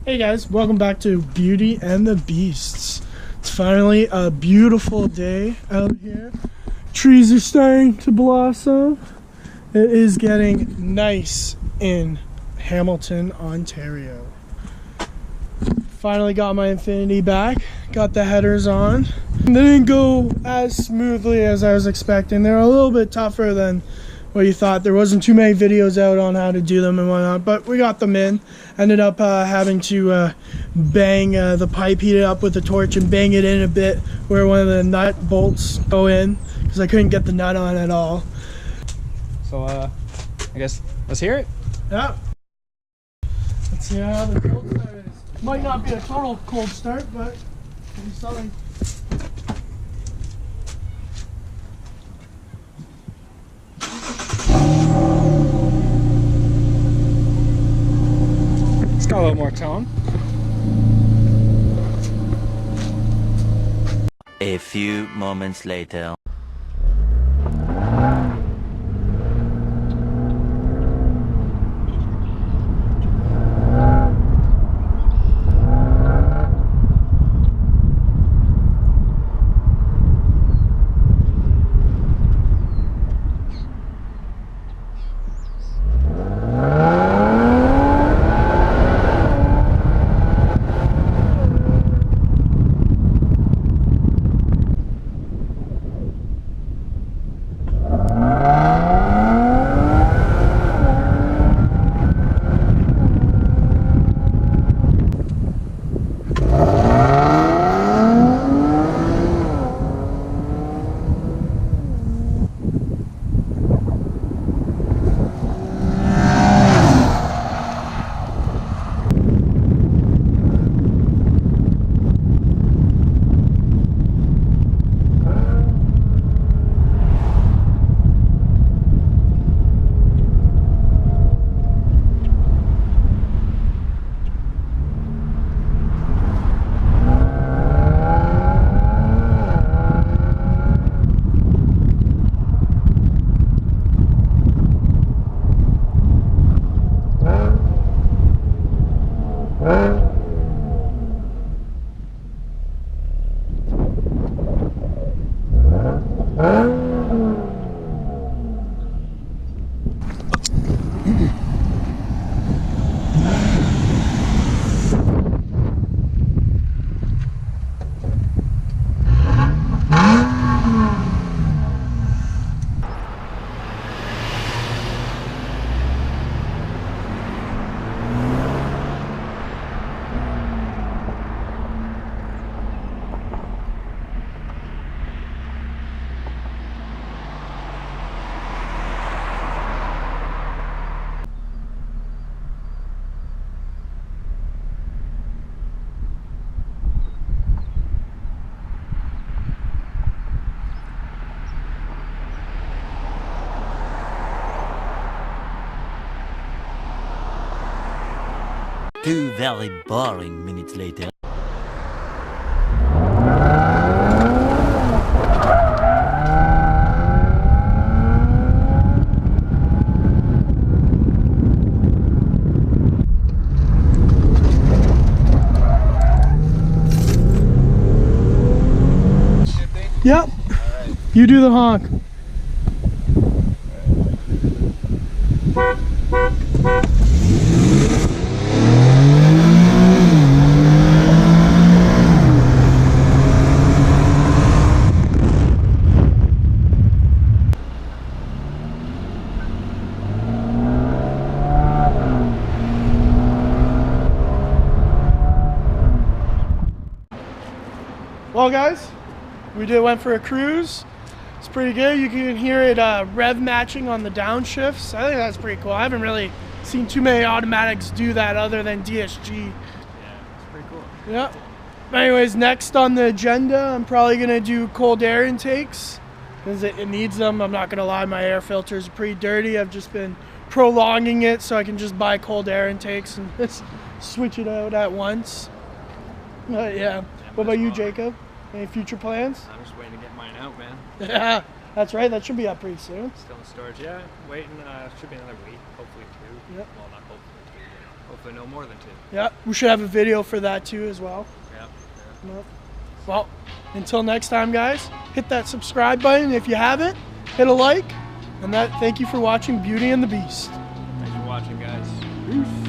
Hey guys, welcome back to Beauty and the Beasts. It's finally a beautiful day out here. Trees are starting to blossom. It is getting nice in Hamilton, Ontario. Finally got my Infinity back, got the headers on. They didn't go as smoothly as I was expecting. They're a little bit tougher than what you thought. There wasn't too many videos out on how to do them and whatnot, but we got them in. Ended up having to bang the pipe, heat it up with a torch and bang it in a bit where one of the nut bolts go in because I couldn't get the nut on at all. So I guess let's hear it. Yeah. Let's see how the cold start is. Might not be a total cold start, but it'll be something. It's got a little more tone. A few moments later. Two very boring minutes later. Yep. Right. You do the honk. Well guys, we went for a cruise. It's pretty good. You can hear it rev matching on the downshifts. I think that's pretty cool. I haven't really seen too many automatics do that other than DSG. Yeah, it's pretty cool. Yeah. Anyways, next on the agenda, I'm probably gonna do cold air intakes because it needs them. I'm not gonna lie, my air filters are pretty dirty. I've just been prolonging it so I can just buy cold air intakes and just switch it out at once. Yeah. What about you, Jacob? Any future plans? I'm just waiting to get mine out, man. Yeah, that's right. That should be up pretty soon. Still in storage, yeah. Waiting, should be another week, hopefully 2. Yep. Well, not hopefully 2. Hopefully no more than 2. Yeah, we should have a video for that too as well. Yeah. Yep. Well, until next time, guys, hit that subscribe button if you haven't. Hit a like, and thank you for watching Beauty and the Beast. Thanks for watching, guys. Peace.